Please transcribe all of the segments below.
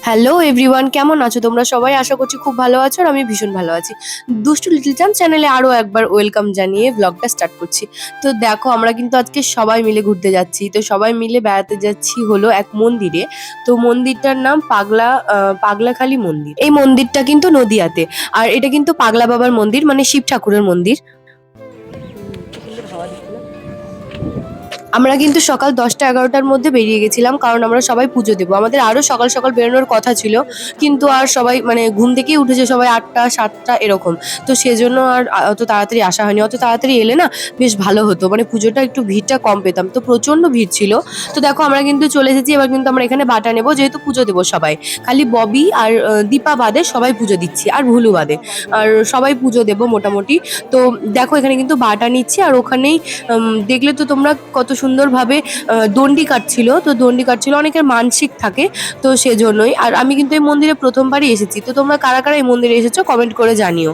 Hello everyone, কেমন আছো তোমরা সবাই? আশা করছি খুব ভালো আছো আর আমি ভীষণ ভালো আছি। দুষ্টু লিটল চ্যাম্প চ্যানেলে আরো একবার ওয়েলকাম জানিয়ে ব্লগটা স্টার্ট করছি। তো দেখো, আমরা কিন্তু আজকে সবাই মিলে ঘুরতে যাচ্ছি। তো সবাই মিলে বেড়াতে যাচ্ছি হলো এক মন্দিরে। তো মন্দিরটার নাম পাগলাখালী মন্দির। এই মন্দিরটা কিন্তু নদিয়াতে। আর এটা কিন্তু পাগলা বাবার মন্দির, মানে শিব ঠাকুরের মন্দির। আমরা কিন্তু সকাল 10টা-11টার মধ্যে বেরিয়ে গেছিলাম, কারণ আমরা সবাই পুজো দেবো। আমাদের আরো সকাল সকাল বেরোনোর কথা ছিল, কিন্তু আর সবাই মানে ঘুম থেকেই উঠেছে সবাই 8টা 7টা এরকম। তো সেজন্য আর অত তাড়াতাড়ি আসা হয়নি। অত তাড়াতাড়ি এলে না বেশ ভালো হতো, মানে পুজোটা একটু ভিড়টা কম পেতাম। তো প্রচন্ড ভিড় ছিল। তো দেখো, আমরা কিন্তু চলে এসেছি। এবার কিন্তু আমরা এখানে বাটা নেবো, যেহেতু পুজো দেবো সবাই। খালি ববি আর দীপা বাদে সবাই পুজো দিচ্ছি, আর ভুলু বাদে। আর সবাই পুজো দেবো মোটামুটি। তো দেখো, এখানে কিন্তু বাটা নিচ্ছি, আর ওখানেই দেখলে তো তোমরা কত সুন্দরভাবে দণ্ডি কাটছিল। তো দণ্ডি কাটছিল, অনেকের মানসিক থাকে, তো সেজন্যই। আর আমি কিন্তু এই মন্দিরে প্রথমবারই এসেছি। তো তোমরা কারা কারা এই মন্দিরে এসেছো কমেন্ট করে জানিও।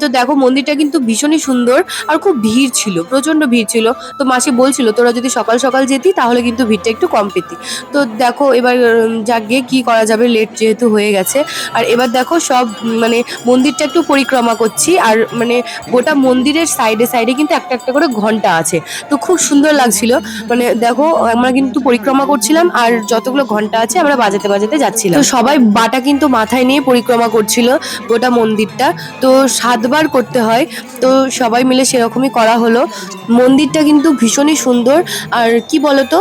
তো দেখো, মন্দিরটা কিন্তু ভীষণই সুন্দর, আর খুব ভিড় ছিল, প্রচন্ড ভিড় ছিল। তো মাসি বলছিল তোরা যদি সকাল সকাল যেতি তাহলে কিন্তু ভিড়টা একটু কম পেতি। তো দেখো এবার যাক গিয়ে কি করা যাবে, লেট যেহেতু হয়ে গেছে। আর এবার দেখো সব মানে মন্দিরটা একটু পরিক্রমা করছি, আর মানে গোটা মন্দিরের সাইডে সাইডে কিন্তু একটা একটা করে ঘন্টা আছে। তো খুব সুন্দর লাগছিল। মানে দেখো, আমরা কিন্তু পরিক্রমা করছিলাম, আর যতগুলো ঘন্টা আছে আমরা বাজাতে বাজাতে যাচ্ছিলাম। তো সবাই বাটা কিন্তু মাথায় নিয়ে পরিক্রমা করছিল গোটা মন্দিরটা। তো 7বার করতে হয়। তো সবাই মিলে সেরকমই করা হলো। মন্দিরটা কিন্তু ভীষণই সুন্দর। আর কি বলতো,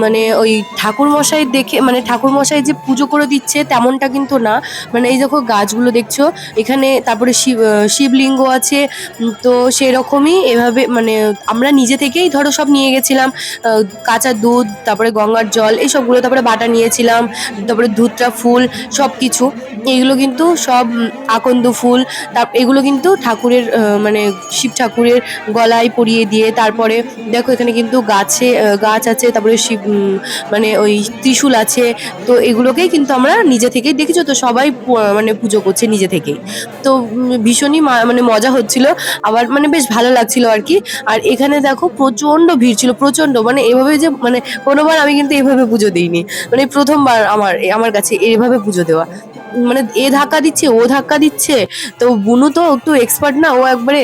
মানে ওই ঠাকুর মশাই দেখে, মানে ঠাকুর মশাই যে পুজো করে দিচ্ছে তেমনটা কিন্তু না। মানে এই দেখো গাছগুলো দেখছো এখানে, তারপরে শিবলিঙ্গ আছে। তো সেরকমই এভাবে মানে আমরা নিজে থেকেই ধরো সব নিয়ে গেছিলাম। কাঁচা দুধ, তারপরে গঙ্গার জল, এইসবগুলো, তারপরে বাটা নিয়েছিলাম, তারপরে ধুতরা ফুল, সব কিছু। এগুলো কিন্তু সব আকন্দ ফুল, এগুলো কিন্তু ঠাকুরের মানে শিব ঠাকুরের গলায় পরিয়ে দিয়ে, তারপরে দেখো এখানে কিন্তু গাছ আছে, তারপরে শিব মানে ওই ত্রিশূল আছে। তো এগুলোকেই কিন্তু আমরা নিজে থেকেই, দেখেছো তো সবাই মানে পুজো করছে নিজে থেকেই। তো ভীষণই মানে মজা হচ্ছিল, আবার মানে বেশ ভালো লাগছিল আর কি। আর এখানে দেখো প্রচন্ড ভিড় ছিল, প্রচন্ড, মানে এভাবে যে মানে কোনোবার আমি কিন্তু এভাবে পুজো দিইনি। মানে প্রথমবার আমার কাছে এভাবে পুজো দেওয়া। মানে এ ধাক্কা দিচ্ছে, ও ধাক্কা দিচ্ছে। তো বুনু তো একটু এক্সপার্ট না, ও একবারে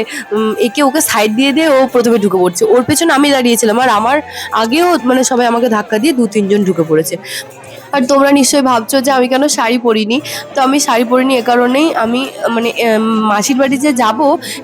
একে ওকে সাইড দিয়ে দিয়ে ও প্রথমে ঢুকে পড়ছে। ওর পেছনে আমি দাঁড়িয়েছিলাম, আর আমার আগেও মানে সবাই আমাকে ধাক্কা দিয়ে 2-3 জন ঢুকে পড়েছে। আর তোমরা নিশ্চয়ই ভাবছো যে আমি কেন শাড়ি পরিনি। তো আমি শাড়ি পরিনি এ কারণেই, আমি মানে মাসির বাড়ি যে যাব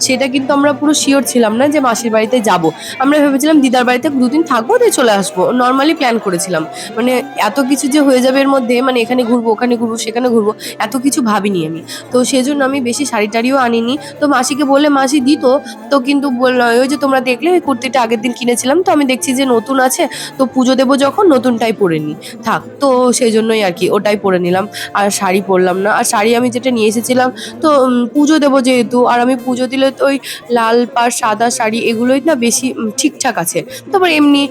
সেটা কিন্তু আমরা পুরো শিওর ছিলাম না যে মাসির বাড়িতে যাব। আমরা ভেবেছিলাম দিদার বাড়িতে 2 দিন থাকবো, দিয়ে চলে আসবো, নর্মালি প্ল্যান করেছিলাম। মানে এত কিছু যে হয়ে যাবে এর মধ্যে, মানে এখানে ঘুরবো, ওখানে ঘুরবো, সেখানে ঘুরবো, এত কিছু ভাবিনি আমি। তো সেজন্য আমি বেশি শাড়ি টাড়িও আনিনি। তো মাসিকে বলে মাসি দিত। তো কিন্তু বললো ওই যে তোমরা দেখলে ওই কুর্তিটা আগের দিন কিনেছিলাম, তো আমি দেখছি যে নতুন আছে, তো পুজো দেবো যখন নতুনটাই পরে নি, থাক। তো সেই জন্যই আর কি ওটাই পরে নিলাম, আর শাড়ি পরলাম না। আর শাড়ি আমি যেটা নিয়ে এসেছিলাম, তো পুজো দেবো যেহেতু, আর আমি পুজো দিলে তো ওই লাল পাড় সাদা শাড়ি এগুলোই না বেশি ঠিকঠাক আছে। তারপর এমনি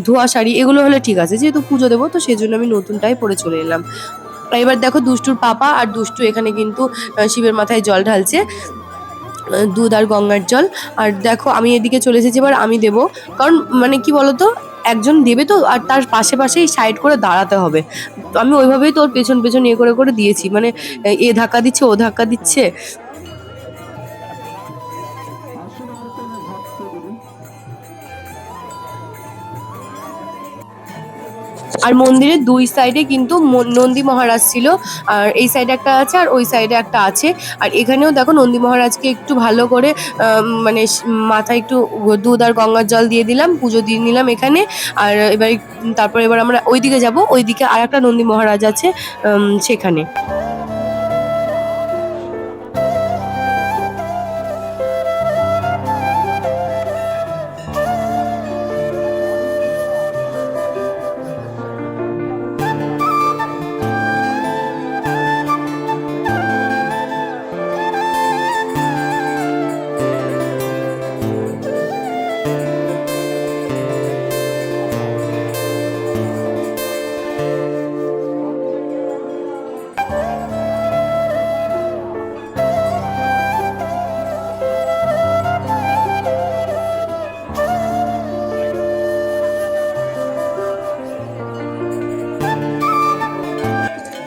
ধোয়া শাড়ি এগুলো হলে ঠিক আছে, যেহেতু পুজো দেবো তো সেই জন্য আমি নতুনটাই পরে চলে এলাম। এবার দেখো দুষ্টুর পাপা আর দুষ্টু এখানে কিন্তু শিবের মাথায় জল ঢালছে, দুধ আর গঙ্গার জল। আর দেখো আমি এদিকে চলে এসেছি, এবার আমি দেবো। কারণ মানে কি বলতো, একজন দেবে তো, আর তার পাশে পাশেই সাইড করে দাঁড়াতে হবে। তো আমি ওইভাবেই তোর পেছন পেছন ইয়ে করে করে দিয়েছি, মানে এ ধাক্কা দিচ্ছে, ও ধাক্কা দিচ্ছে। আর মন্দিরের 2 সাইডে কিন্তু নন্দী মহারাজ ছিল। আর এই সাইডে একটা আছে, আর ওই সাইডে একটা আছে। আর এখানেও দেখো নন্দী মহারাজকে একটু ভালো করে মানে মাথায় একটু দুধ আর গঙ্গার জল দিয়ে দিলাম, পুজো দিয়ে নিলাম এখানে। আর তারপর এবার আমরা ওইদিকে যাব, ওইদিকে আর একটা নন্দী মহারাজ আছে সেখানে।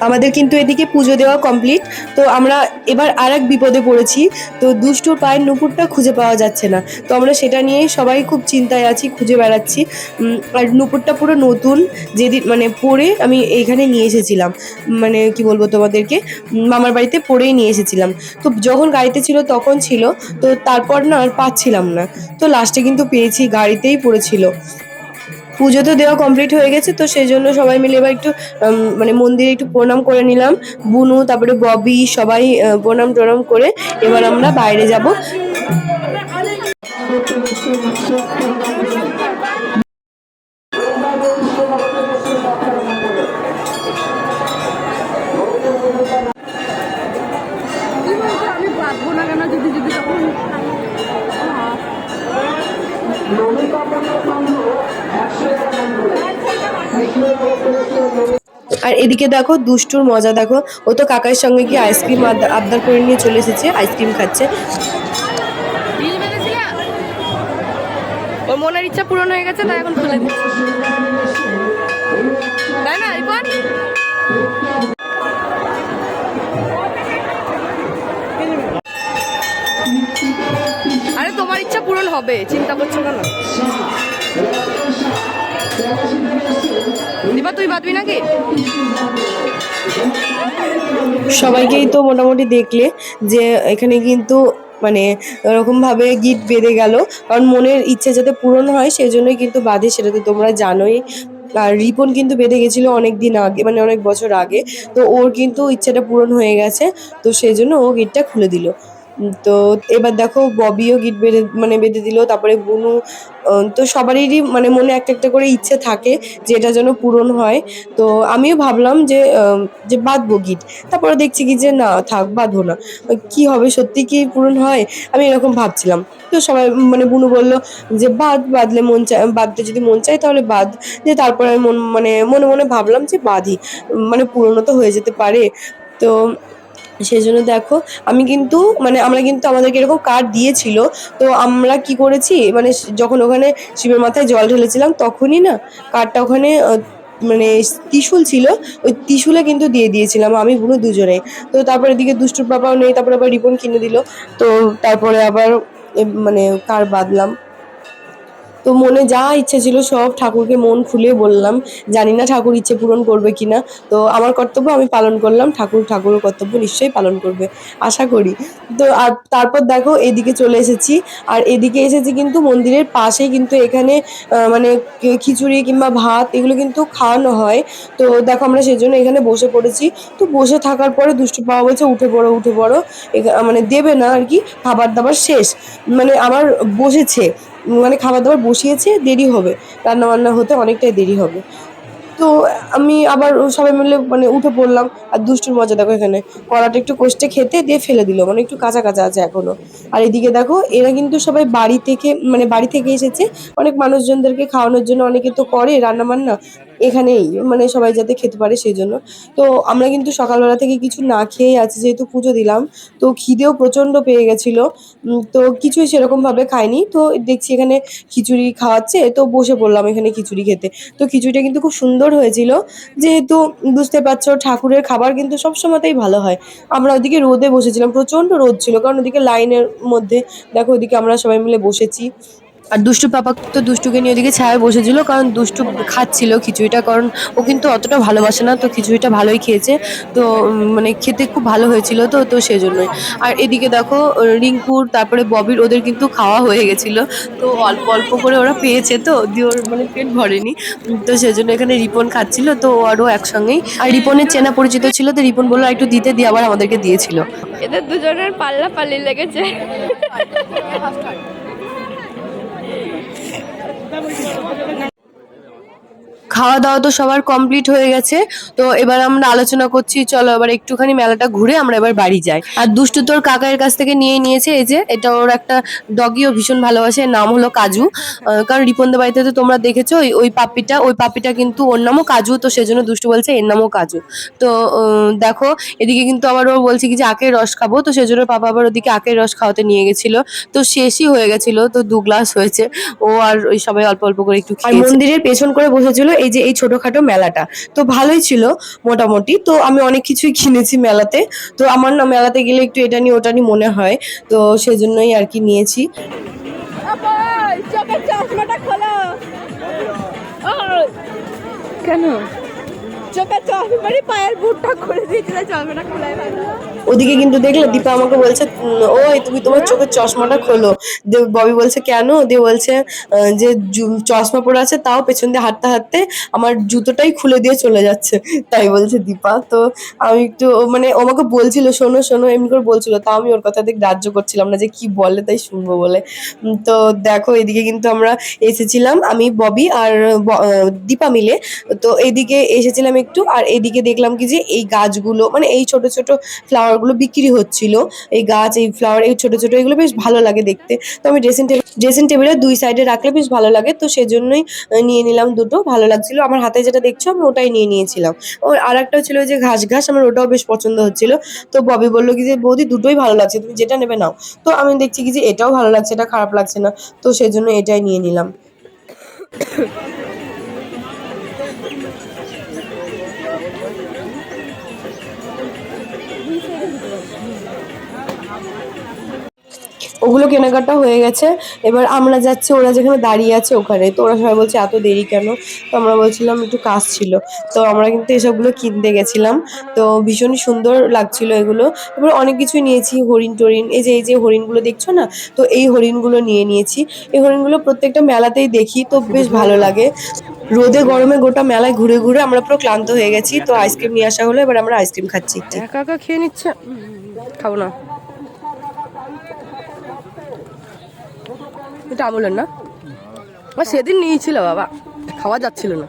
আমাদের কিন্তু এদিকে পুজো দেওয়া কমপ্লিট। তো আমরা এবার আর এক বিপদে পড়েছি। তো দুষ্টুর পায়ের নুপুরটা খুঁজে পাওয়া যাচ্ছে না। তো আমরা সেটা নিয়েই সবাই খুব চিন্তায় আছি, খুঁজে বেড়াচ্ছি। আর নুপুরটা পুরো নতুন, যেদিন মানে পরে আমি এইখানে নিয়ে এসেছিলাম, মানে কি বলবো তোমাদেরকে, মামার বাড়িতে পরেই নিয়ে এসেছিলাম। তো যখন গাড়িতে ছিল তখন ছিল, তো তারপর না আর পাচ্ছিলাম না। তো লাস্টে কিন্তু পেয়েছি, গাড়িতেই পড়েছিল। পুজো তো দেওয়া কমপ্লিট হয়ে গেছে, তো সেই জন্য সবাই মিলে এবার একটু মানে মন্দিরে একটু প্রণাম করে নিলাম। বুনু, তারপরে ববি, সবাই প্রণাম টনাম করে এবার আমরা বাইরে যাব। আর এদিকে দেখো দুষ্টুর মজা দেখো, ও তো কাকার সঙ্গে গিয়ে আইসক্রিম আবদার করে নিয়ে চলে এসেছে, আইসক্রিম খাচ্ছে। ওর মনের ইচ্ছা পূরণ হয়ে গেছে, তাই এখন খুলে দিচ্ছে, তাই না রিপন? আরে তোমার ইচ্ছা পূরণ হবে, চিন্তা করছো কেন? দীপা তুই বাঁধবি নাকি? সবাইকেই তো মোটামুটি দেখলে যে এখানে কিন্তু মানে এরকমভাবে গিট বেঁধে গেল, কারণ মনের ইচ্ছে যাতে পূরণ হয় সেজন্যই কিন্তু বাঁধে, সেটা তো তোমরা জানোই। আর রিপন কিন্তু বেঁধে গেছিল অনেক দিন আগে, মানে অনেক বছর আগে। তো ওর কিন্তু ইচ্ছাটা পূরণ হয়ে গেছে, তো সেই জন্য ও গিটটা খুলে দিল। তো এবার দেখো ববিও গিট বেঁধে দিল, তারপরে বুনু। তো সবারই মানে মনে একটা একটা করে ইচ্ছে থাকে যে এটা যেন পূরণ হয়। তো আমিও ভাবলাম যে বাঁধবো গিট, তারপরে দেখছি কি যে না থাক, বাঁধবো না, কি হবে, সত্যি কি পূরণ হয়, আমি এরকম ভাবছিলাম। তো সবাই মানে বুনু বললো যে বাঁধলে মন চায়, বাঁধতে যদি মন চায় তাহলে বাঁধ। যে তারপরে আমি মানে মনে মনে ভাবলাম যে বাঁধি, মানে পূরণও তো হয়ে যেতে পারে। তো সেই জন্য দেখো আমি কিন্তু মানে আমরা কিন্তু আমাদেরকে এরকম কার্ড দিয়েছিল। তো আমরা কি করেছি, মানে যখন ওখানে শিবের মাথায় জল ঢেলেছিলাম তখনই না কার্ডটা ওখানে মানে ত্রিশূল ছিল, ওই ত্রিশূলে কিন্তু দিয়ে দিয়েছিলাম আমি বুনু দুজনে। তো তারপরে এদিকে দুষ্টুর বাবাও নেই, তারপরে আবার রিবন কিনে দিল। তো তারপরে আবার মানে কার বাঁধলাম। তো মনে যা ইচ্ছে ছিল সব ঠাকুরকে মন খুলে বললাম। জানি না ঠাকুর ইচ্ছে পূরণ করবে কিনা, তো আমার কর্তব্য আমি পালন করলাম, ঠাকুরের কর্তব্য নিশ্চয়ই পালন করবে, আশা করি। তো আর তারপর দেখো এদিকে চলে এসেছি। আর এদিকে এসেছি কিন্তু মন্দিরের পাশেই কিন্তু এখানে মানে খিচুড়ি কিংবা ভাত এগুলো কিন্তু খাওয়ানো হয়। তো দেখো আমরা সেজন্য এখানে বসে পড়েছি। তো বসে থাকার পরে দুষ্টু পাওয়া বলছে উঠে পড়ো উঠে পড়ো, মানে দেবে না আর কি, খাবার দাবার শেষ, মানে আমার বসেছে, মানে খাবার দাবার বসিয়েছে, দেরি হবে, রান্না বান্না হতে অনেকটাই দেরি হবে। তো আমি আবার সবাই মিলে মানে উঠে পড়লাম। আর দুষ্টুর মজা দেখো, এখানে কড়াটা একটু কষ্টে খেতে দিয়ে ফেলে দিল, মানে একটু কাঁচা কাঁচা আছে এখনো। আর এদিকে দেখো এরা কিন্তু সবাই বাড়ি থেকে এসেছে, অনেক মানুষজনদেরকে খাওয়ানোর জন্য, অনেকে তো করে রান্না বান্না এখানেই, মানে সবাই যাতে খেতে পারে সেই জন্য। তো আমরা কিন্তু সকালবেলা থেকে কিছু না খেয়েই আছি, যেহেতু পুজো দিলাম। তো খিদেও প্রচন্ড পেয়ে গেছিল। তো কিছুই সেরকম ভাবে খাইনি। তো দেখছি এখানে খিচুড়ি খাওয়াচ্ছে, তো বসে পড়লাম এখানে খিচুড়ি খেতে। তো খিচুড়িটা কিন্তু খুব সুন্দর হয়েছিল, যেহেতু বুঝতে পারছো ঠাকুরের খাবার কিন্তু সবসময়তেই ভালো হয়। আমরা ওদিকে রোদে বসেছিলাম, প্রচন্ড রোদ ছিল, কারণ ওদিকে লাইনের মধ্যে দেখো ওদিকে আমরা সবাই মিলে বসেছি। আর দুষ্টু পাপা তো দুষ্টুকে নিয়ে ওদিকে ছায়ায় বসেছিল, কারণ দুষ্টু খাচ্ছিল খিচুড়িটা, কারণ ও কিন্তু অতটা ভালোবাসে না, তো খিচুড়িটা ভালোই খেয়েছে। তো মানে খেতে খুব ভালো হয়েছিল, তো তো সেজন্যই। আর এদিকে দেখো রিঙ্কুর তারপরে ববির ওদের কিন্তু খাওয়া হয়ে গেছিল। তো অল্প অল্প করে ওরা পেয়েছে, তো দিয়ে ওর মানে পেট ভরেনি। তো সেজন্য এখানে রিপন খাচ্ছিল, তো আরও একসঙ্গেই। আর রিপনের চেনা পরিচিত ছিল, তো রিপন বললো একটু দিতে, দিয়ে আবার আমাদেরকে দিয়েছিল। এদের দুজনের পাল্লা পাল্লি লেগেছে। খাওয়া দাওয়া তো সবার কমপ্লিট হয়ে গেছে। তো এবার আমরা আলোচনা করছি, চলো এবার একটুখানি মেলাটা ঘুরে আমরা এবার বাড়ি যাই। আর দুষ্টু তোর কাকার কাছ থেকে নিয়েছে, এই যে এটা ওর একটা ডগিও ভীষণ ভালোবাসে, এর নাম হলো কাজু। কারণ রিপনদের বাড়িতে তো তোমরা দেখেছো ওই পাপিটা কিন্তু ওর নামও কাজু, তো সেজন্য দুষ্টু বলছে এর নামও কাজু। তো দেখো এদিকে কিন্তু আবার ও বলছে কি যে আখের রস খাবো, তো সেজন্য পাপা আবার ওদিকে আখের রস খাওয়াতে নিয়ে গেছিল। তো শেষই হয়ে গেছিল, তো 2 গ্লাস হয়েছে। ও আর ওই সবাই অল্প অল্প করে একটু খেয়েছে। আর মন্দিরের পেছন করে বসেছিল, এই যে এই ছোটখাটো মেলাটা। তো ভালোই ছিল মোটামুটি। তো আমি অনেক কিছুই কিনেছি মেলাতে। তো আমার না মেলাতে গেলে একটু এটা নিয়ে ওটা নিয়ে মনে হয়, তো সেজন্যই আর কি নিয়েছি। চোখের চশমাটা খোলো। কেন চোখের চশমারই পায়ের বুটটা খুলে দিয়েছিল, চশমাটা খোলাই ভালো। ওদিকে কিন্তু দেখলে দীপা আমাকে বলছে ওই তুমি তোমার চোখের চশমাটা খোলো। ববি বলছে কেন, দিয়ে বলছে যে চশমা পরে আছে তাও পেছন দিয়ে হাঁটতে হাঁটতে আমার জুতোটাই খুলে দিয়ে চলে যাচ্ছে, তাই বলছে দীপা। তো আমি একটু মানে ও আমাকে বলছিল শোনো শোনো এমনি করে বলছিল, তাও আমি ওর কথা থেকে গ্রাহ্য করছিলাম না যে কি বলে তাই শুনবো বলে। তো দেখো এদিকে কিন্তু আমরা এসেছিলাম, আমি ববি আর দীপা মিলে। তো এইদিকে এসেছিলাম একটু, আর এইদিকে দেখলাম কি যে এই গাছগুলো মানে এই ছোট ছোট ফ্লাওয়ার গুলো বিক্রি হচ্ছিল। এই গাছ এই ফ্লাওয়ার এই ছোট ছোট এগুলো বেশ ভালো লাগে দেখতে। তো আমি ড্রেসিং টেবিলের দুই সাইডে রাখলে বেশ ভালো লাগে, তো সেজন্যই নিয়ে নিলাম দুটো। ভালো লাগছিল, আমার হাতে যেটা দেখছো আমি ওটাই নিয়ে নিয়েছিলাম। ও আর একটা ছিল ওই যে ঘাস ঘাস, আমার ওটাও বেশ পছন্দ হচ্ছিল। তো ববি বললো কি যে বৌদি দুটোই ভালো লাগছে, তুমি যেটা নেবে নাও। তো আমি দেখছি কি যে এটাও ভালো লাগছে, এটা খারাপ লাগছে না, তো সেজন্য এটাই নিয়ে নিলাম। ওগুলো কেনাকাটা হয়ে গেছে, এবার আমরা যাচ্ছি ওরা যেখানে দাঁড়িয়ে আছে ওখানে। তো ওরা সবাই বলছে এত দেরি কেন, তো আমরা বলছিলাম একটু কাজ ছিল। তো আমরা কিন্তু এসবগুলো কিনতে গেছিলাম, তো ভীষণই সুন্দর লাগছিল এগুলো। এবার অনেক কিছুই নিয়েছি, হরিণ টরিণ, এই যে হরিণগুলো দেখছো না, তো এই হরিণগুলো নিয়ে নিয়েছি। এই হরিণগুলো প্রত্যেকটা মেলাতেই দেখি, তো বেশ ভালো লাগে। রোদে গরমে গোটা মেলায় ঘুরে ঘুরে আমরা পুরো ক্লান্ত হয়ে গেছি, তো আইসক্রিম নিয়ে আসা হলো, এবার আমরা আইসক্রিম খাচ্ছি। একা একা খেয়ে নিচ্ছে, খাবো না। এটা আমলের না, সেদিন নিয়েছিল বাবা, খাওয়া যাচ্ছিল না।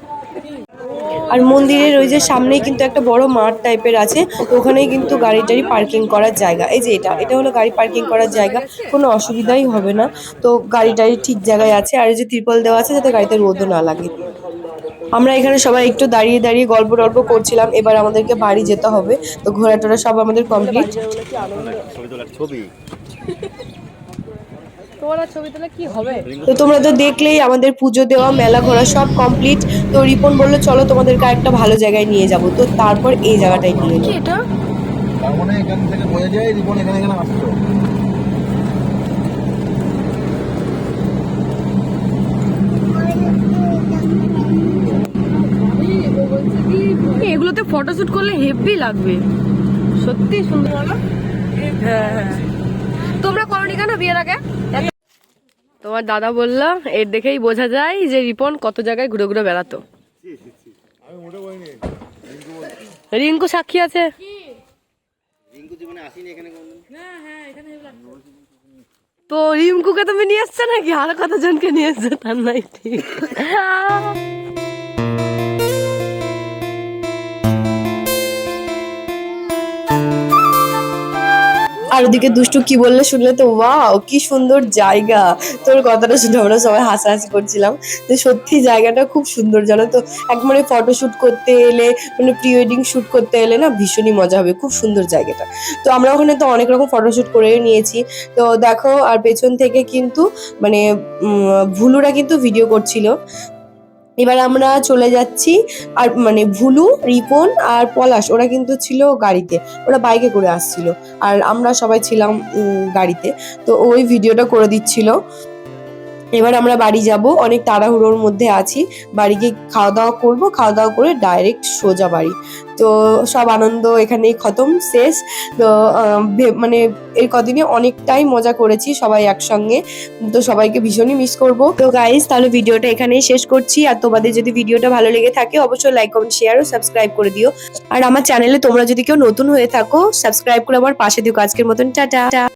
আর মন্দিরের ওই যে সামনেই কিন্তু একটা বড় মাঠ টাইপের আছে, তো ওখানেই কিন্তু গাড়ি টাড়ি পার্কিং করার জায়গা। এই যে এটা হলো গাড়ি পার্কিং করার জায়গা, কোনো অসুবিধাই হবে না। তো গাড়ি টাড়ি ঠিক জায়গায় আছে, আর এই যে ত্রিপল দেওয়া আছে যাতে গাড়িতে রোদও না লাগে। আমরা এখানে সবাই একটু দাঁড়িয়ে দাঁড়িয়ে গল্প টল্প করছিলাম, এবার আমাদেরকে বাড়ি যেতে হবে। তো ঘোরা টোরা সব আমাদের কমপ্লিট। তো তোমরা তো দেখলেই আমাদের পুজো দেওয়া মেলা ঘোরা সব কমপ্লিট। তো রিপন বললো চলো তোমাদেরকে একটা ভালো জায়গায় নিয়ে যাব, তো তারপর এই জায়গাটায় নিয়ে এলো। এটা তার মানে এখান থেকে বোঝা যায় রিপন এখানে এখানে আসতো। এগুলোতে ফটোশুট করলে হেভি লাগবে, সত্যি সুন্দর হলো। হ্যাঁ হ্যাঁ, তোমরা করনি কেন বিয়ের আগে? তোমার দাদা বললো এর দেখেই বোঝা যায় যে রিপন কত জায়গায় ঘুরে ঘুরে বেড়াতো। রিঙ্কু সাক্ষী আছে। তো রিঙ্কুকে তুমি নিয়ে এসছো নাকি, আর কতজনকে নিয়ে এসছো তার নাই ঠিক। আর ওদিকে দুষ্টু কি বললে শুনলে তো, ওয়াও কি সুন্দর জায়গা। তোর কথাটা শুনে আমরা সবাই হাসাহাসি করছিলাম, তো সত্যি জায়গাটা খুব সুন্দর জানো তো। একবারে ফটোশুট করতে এলে মানে প্রি ওয়েডিং শুট করতে এলে না ভীষণই মজা হবে, খুব সুন্দর জায়গাটা। তো আমরা ওখানে তো অনেক রকম ফটোশুট করে নিয়েছি। তো দেখো আর পেছন থেকে কিন্তু মানে ভুলুরা কিন্তু ভিডিও করছিল। এবার আমরা চলে যাচ্ছি, আর মানে ভুলু, রিপন আর পলাশ ওরা কিন্তু ছিল গাড়িতে, ওরা বাইকে করে আসছিল, আর আমরা সবাই ছিলাম গাড়িতে। তো ওই ভিডিওটা করে দিচ্ছিল। এবার আমরা বাড়ি যাব, অনেক তাড়াহুড়োর মধ্যে আছি। বাড়ি গিয়ে খাওয়া দাওয়া করবো, খাওয়া দাওয়া করে ডাইরেক্ট সোজা বাড়ি। তো সব আনন্দ এখানেই খতম, শেষ। তো মানে এই কদিনে অনেকটাই মজা করেছি সবাই একসঙ্গে, তো সবাইকে ভীষণই মিস করব। তো গাইস তাহলে ভিডিওটা এখানেই শেষ করছি, আর তোমাদের যদি ভিডিওটা ভালো লেগে থাকে অবশ্যই লাইক কমেন্ট শেয়ার ও সাবস্ক্রাইব করে দিও। আর আমার চ্যানেলে তোমরা যদি কেউ নতুন হয়ে থাকো সাবস্ক্রাইব করে আমার পাশে দিও। আজকের মতন টাটা।